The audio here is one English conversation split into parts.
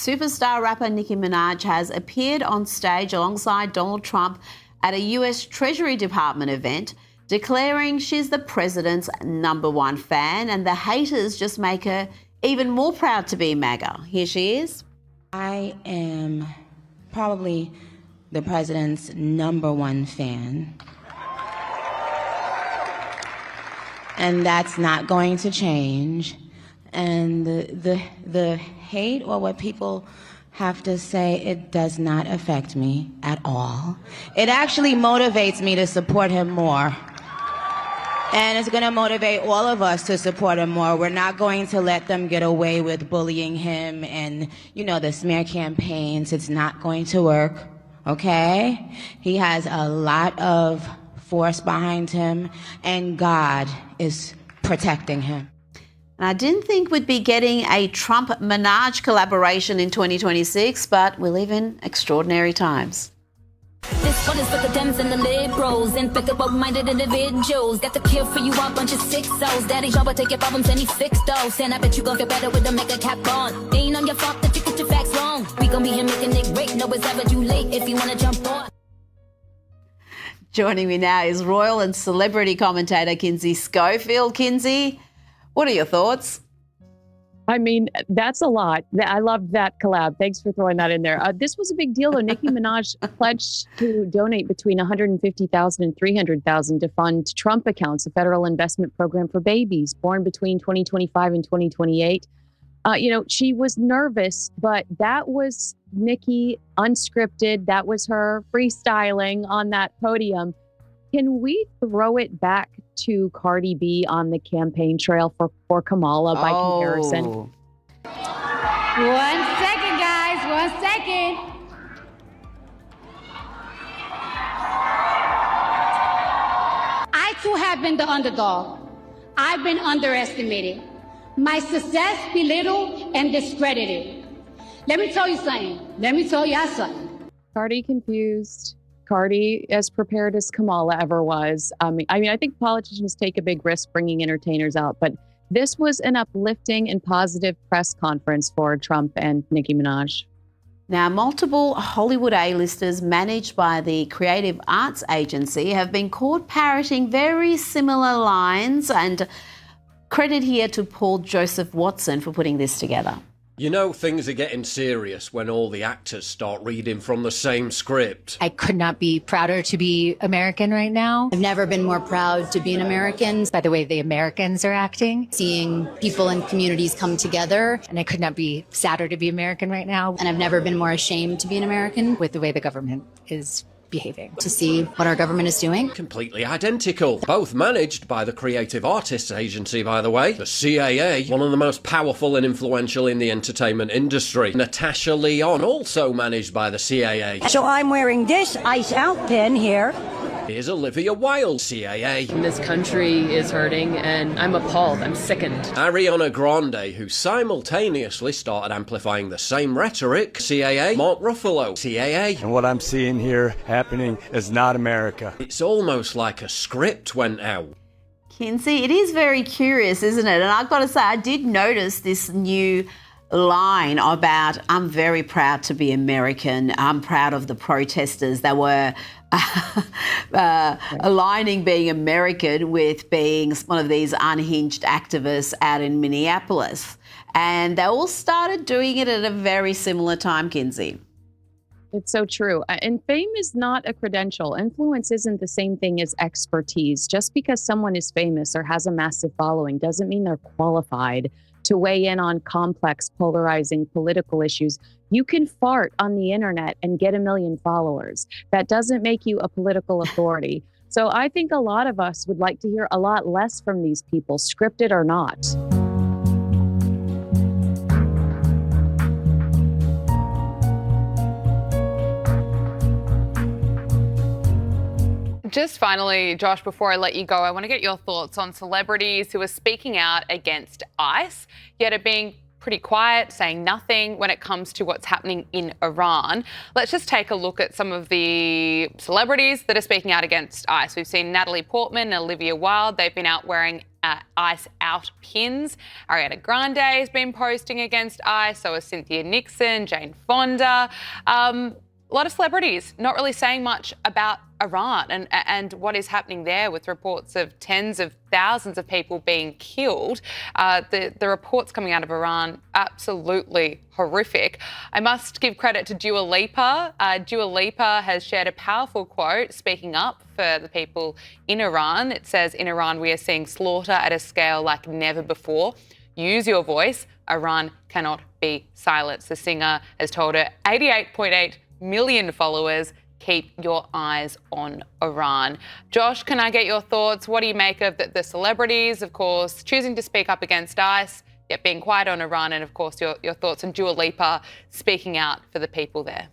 superstar rapper Nicki Minaj has appeared on stage alongside Donald Trump at a US Treasury Department event, declaring she's the president's #1 fan, and the haters just make her even more proud to be MAGA. Here she is. I am probably the president's #1 fan. And that's not going to change. And the hate or what people have to say, it does not affect me at all. It actually motivates me to support him more. And it's going to motivate all of us to support him more. We're not going to let them get away with bullying him and, the smear campaigns. It's not going to work, okay? He has a lot of force behind him, and God is protecting him. And I didn't think we'd be getting a Trump-Minaj collaboration in 2026, but we live in extraordinary times. This one is for the Dems and the liberals, infected-minded individuals. Got the cure for you, a bunch of sick souls. Daddy John will take your problems and he fixed those. And I bet you gon' feel better with the mega cap on. Ain't on your fault that you get your facts wrong. We gon' be here making it great. No, it's ever too late if you wanna jump on. Joining me now is royal and celebrity commentator Kinsey Schofield. Kinsey, what are your thoughts? I mean, that's a lot. I loved that collab. Thanks for throwing that in there. This was a big deal, though. Nicki Minaj pledged to donate between $150,000 and $300,000 to fund Trump Accounts, a federal investment program for babies born between 2025 and 2028. She was nervous, but that was Nicki unscripted. That was her freestyling on that podium. Can we throw it back to Cardi B on the campaign trail for Kamala by comparison? 1 second, guys. 1 second. I too have been the underdog. I've been underestimated. My success belittled and discredited. Let me tell you something. Let me tell y'all something. Cardi confused. Cardi as prepared as Kamala ever was. I think politicians take a big risk bringing entertainers out, but this was an uplifting and positive press conference for Trump and Nicki Minaj. Now, multiple Hollywood A-listers managed by the Creative Arts Agency have been caught parroting very similar lines, and credit here to Paul Joseph Watson for putting this together. Things are getting serious when all the actors start reading from the same script. I could not be prouder to be American right now. I've never been more proud to be an American. By the way the Americans are acting. Seeing people and communities come together. And I could not be sadder to be American right now. And I've never been more ashamed to be an American. With the way the government is behaving. To see what our government is doing. Completely identical. Both managed by the Creative Artists Agency, by the way. The CAA, one of the most powerful and influential in the entertainment industry. Natasha Lyonne, also managed by the CAA. So I'm wearing this ice out pin here. Here's Olivia Wilde, CAA. This country is hurting, and I'm appalled. I'm sickened. Ariana Grande, who simultaneously started amplifying the same rhetoric. CAA. Mark Ruffalo, CAA. And what I'm seeing here happening is not America. It's almost like a script went out. Kinsey, it is very curious, isn't it? And I've got to say, I did notice this new line about I'm very proud to be American. I'm proud of the protesters that were aligning being American with being one of these unhinged activists out in Minneapolis. And they all started doing it at a very similar time, Kinsey. It's so true. And fame is not a credential. Influence isn't the same thing as expertise. Just because someone is famous or has a massive following doesn't mean they're qualified to weigh in on complex, polarizing political issues. You can fart on the internet and get 1 million followers. That doesn't make you a political authority. So I think a lot of us would like to hear a lot less from these people, scripted or not. Just finally, Josh, before I let you go, I want to get your thoughts on celebrities who are speaking out against ICE, yet are being pretty quiet, saying nothing when it comes to what's happening in Iran. Let's just take a look at some of the celebrities that are speaking out against ICE. We've seen Natalie Portman and Olivia Wilde. They've been out wearing ICE out pins. Ariana Grande has been posting against ICE, so has Cynthia Nixon, Jane Fonda. A lot of celebrities not really saying much about Iran and what is happening there, with reports of tens of thousands of people being killed. The reports coming out of Iran, absolutely horrific. I must give credit to Dua Lipa. Dua Lipa has shared a powerful quote speaking up for the people in Iran. It says, "In Iran, we are seeing slaughter at a scale like never before. Use your voice. Iran cannot be silenced." The singer has told her 88.8 million followers, keep your eyes on Iran. Josh, can I get your thoughts? What do you make of the celebrities, of course, choosing to speak up against ICE, yet being quiet on Iran, and of course your thoughts on Dua Lipa speaking out for the people there?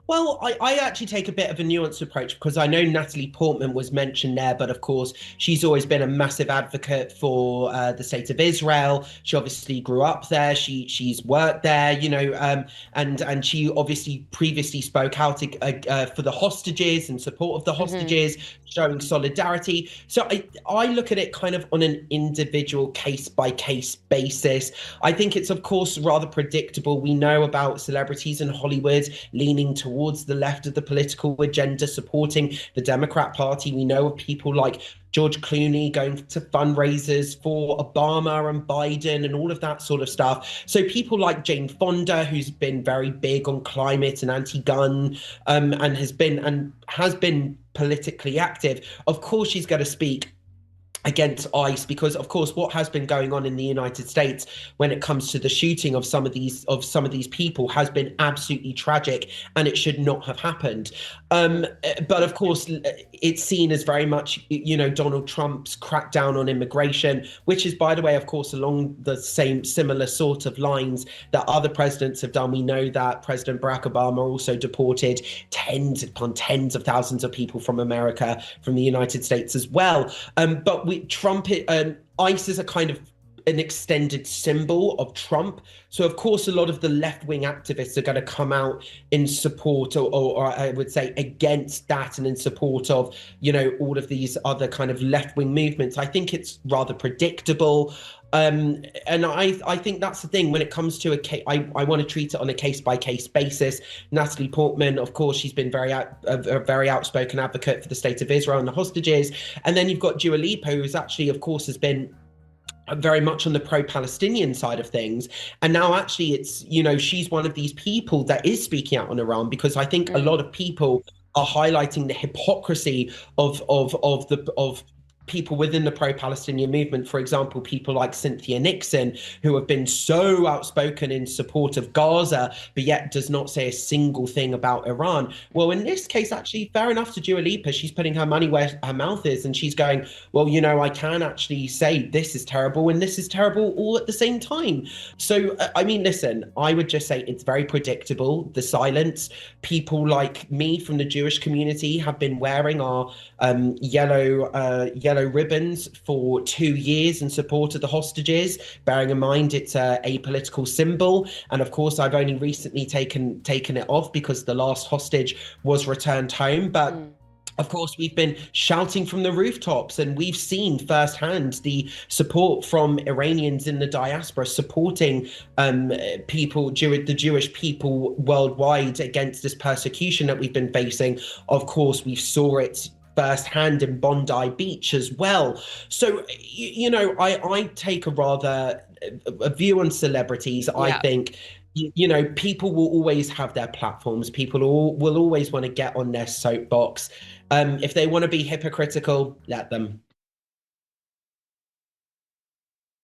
Well, I actually take a bit of a nuanced approach, because I know Natalie Portman was mentioned there, but of course, she's always been a massive advocate for the state of Israel. She obviously grew up there. She's worked there, you know, and she obviously previously spoke out for the hostages and support of the hostages, showing solidarity. So I look at it kind of on an individual case-by-case basis. I think it's, of course, rather predictable. We know about celebrities in Hollywood leaning towards the left of the political agenda, supporting the Democrat Party. We know of people like George Clooney going to fundraisers for Obama and Biden and all of that sort of stuff. So people like Jane Fonda, who's been very big on climate and anti-gun, and has been politically active. Of course, she's going to speak against ICE, because of course what has been going on in the United States when it comes to the shooting of some of these people has been absolutely tragic, and it should not have happened. But of course it's seen as very much, you know, Donald Trump's crackdown on immigration, which is, by the way, of course, along the similar sort of lines that other presidents have done. We know that President Barack Obama also deported tens upon tens of thousands of people from America, from the United States as well. But ICE is a kind of an extended symbol of Trump. So, of course, a lot of the left-wing activists are going to come out in support, or I would say against that, and in support of, you know, all of these other kind of left-wing movements. I think it's rather predictable. And I think that's the thing when it comes to a case. I want to treat it on a case-by-case basis. Natalie Portman, of course, she's been a very outspoken advocate for the state of Israel and the hostages. And then you've got Dua Lipa, who's actually, of course, has been very much on the pro-Palestinian side of things. And now actually it's, you know, she's one of these people that is speaking out on Iran, because I think a lot of people are highlighting the hypocrisy of people within the pro-Palestinian movement. For example, people like Cynthia Nixon, who have been so outspoken in support of Gaza, but yet does not say a single thing about Iran. Well, in this case, actually, fair enough to Dua Lipa. She's putting her money where her mouth is, and she's going, well, you know, I can actually say this is terrible and this is terrible all at the same time. So, I mean, listen, I would just say it's very predictable, the silence. People like me from the Jewish community have been wearing our yellow ribbons for 2 years in support of the hostages, bearing in mind it's a apolitical symbol. And of course, I've only recently taken it off because the last hostage was returned home. But of course, we've been shouting from the rooftops, and we've seen firsthand the support from Iranians in the diaspora supporting the Jewish people worldwide against this persecution that we've been facing. Of course, we saw it firsthand in Bondi Beach as well. So, you know, I take a view on celebrities. Yeah. I think, you know, people will always have their platforms. People will always want to get on their soapbox. If they want to be hypocritical, let them.